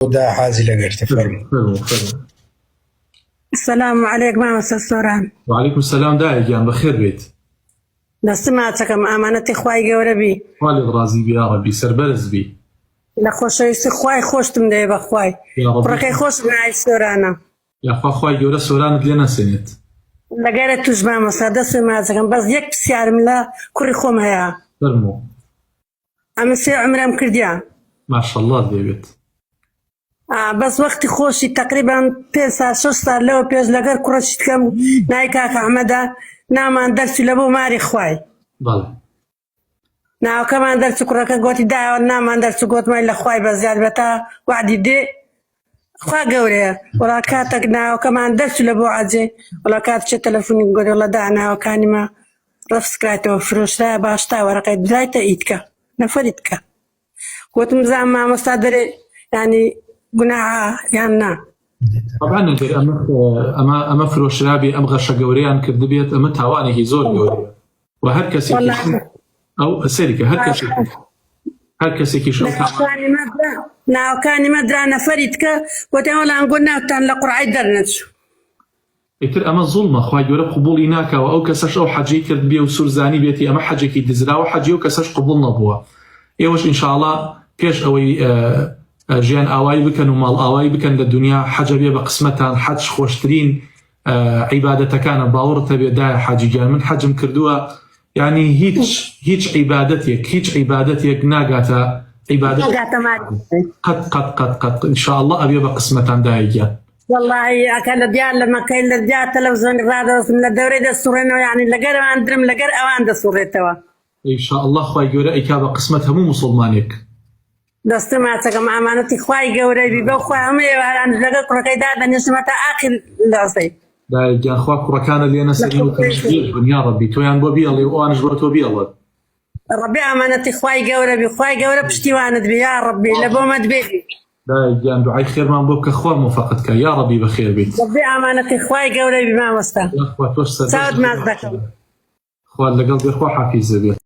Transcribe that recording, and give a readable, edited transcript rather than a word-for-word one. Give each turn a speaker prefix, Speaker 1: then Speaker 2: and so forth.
Speaker 1: ودا حازي لقرت فرمو.
Speaker 2: السلام عليكم أستاذ سوران.
Speaker 3: وعليكم السلام. داعي بخير بيت.
Speaker 2: دەستماچەکەم ئامانەتی خوای گەورە بی.
Speaker 3: خوالي رازي بي يا ربي سربرز بي.
Speaker 2: لە خۆشەویستی خوای خۆشتم دەوێ بە خوای. کوڕەکەی خۆشم ناوی سۆرانە.
Speaker 3: يا خوا خوای گەورە سۆرانت لێ نەسێنێت.
Speaker 2: لەگەرە توش مامۆستا دەستماچەکەم بەس یەک پرسیارم لە کوڕی خۆم هەیە.
Speaker 3: فەرموو.
Speaker 2: ئەمە 3 عومرەم کردیان.
Speaker 3: ماشەڵڵا دەبێت.
Speaker 2: بەس وەختی خۆشی تقریبان 5 سال 6 سال لەوە پێش لەگەر کوڕەشی دکەم نای کاکە ئەحمەدا نامان دەرچوو لە بۆ ماری خوای.
Speaker 3: بەڵێ.
Speaker 2: ناوەکەمان دەرچوو کوڕەکە گوتی دایەوە نامان دەرچوو گوتمان لە خوای بەزیاد بەتا وعدی دێ خوا گەورەیە وەڵا کاتێک ناوەکەمان دەرچوو لە بۆ عەجێ وەڵا کاتێک تەلەفۆنی گوتی وەڵا دا ناوەکانیمە ڕەفس کرایتەوە فرۆشرایە باش تا وەرەقەی بدایتە ئیدکە نەفەری بکە. گوتم بزانم مامۆستا دەرێ یعنی گوناحە یان نا.
Speaker 3: طبعا نەگەر ئەمە فرۆشرابی ئەم غەشە گەورەیان کردبێت ئەمە تاوانێکی زۆر گەورەیە و هەر کەسێکی ئەو سەریکە هەر کەسێکیش
Speaker 2: ناوەکانی مەدرا نەفەری تکە وەتیان وەڵا ئەنگۆ ناوتان لە قورعی دەرنەچوو.
Speaker 3: ئیتر ئەمە زوڵمە خوای گەورە قبوڵی ناکەوە ئەو کەسەش ئەو حەجەی کرد بێ و سوورزانی بێتی ئەمە حەجێکی دزراوە حەجی و کەسەش قبوڵ نەبووە. ئێوەش ئینشاءڵڵا پێش ئەوەی ژیان ئاوایی بکەن و ماڵ ئاوایی بکەن لە دنیا حەجە بێ بە قسمەتان حەج خۆشترین عیبادەتەکانە باوەڕتە بێدایە حاجی گیان من حەجم کردووە یعنی هیچ عیبادەتێک ناگاتە عیبادەت قەت ئینشاءڵڵا ئەبێ بە قسمەتان دایگیان.
Speaker 2: والله ئەکە لە دیار لە مەکەی لە دیار تەلەڤیزۆنی ڕادەوەستم لە دەورەی دەسوڕێنەوە یعنی لەگەر ئەوان درم لەگەر ئەوان دەسوڕێتەوە. ئینشاءڵڵا
Speaker 3: خوای گەورە ئەیکا بە قسمەت هەموو موسڵمانێک.
Speaker 2: دەستماچەکەم ئامانەتی خوای گەورەی بی بەو خوای هەموو ئێواران لەگەڵ کوڕەکەی دادەنێشمە تا ئاخر لاسەی.
Speaker 3: دایگیان خوا کوڕەکانە لێ نەسەری و تەشویق بن یا ڕەبی تۆیان بۆ بیاڵێ و ئەوانش بۆ تۆ بیاڵێت.
Speaker 2: ڕەبی ئامانەتی خوای گەورە بی خوای گەورە پشتیوانت بی یا ڕەبی لە بۆمەت بێبی.
Speaker 3: دایگیان دوعای خێرمان بۆ بکە خوا موفەقت کە یا ڕەبی بەخێر بیت.
Speaker 2: ڕەبی ئامانەتی خوای گەورەی بی مامۆستا. چاوت ماچ دەکەم.
Speaker 3: خوا لەگەڵ بێ خوا حافیزە بێت.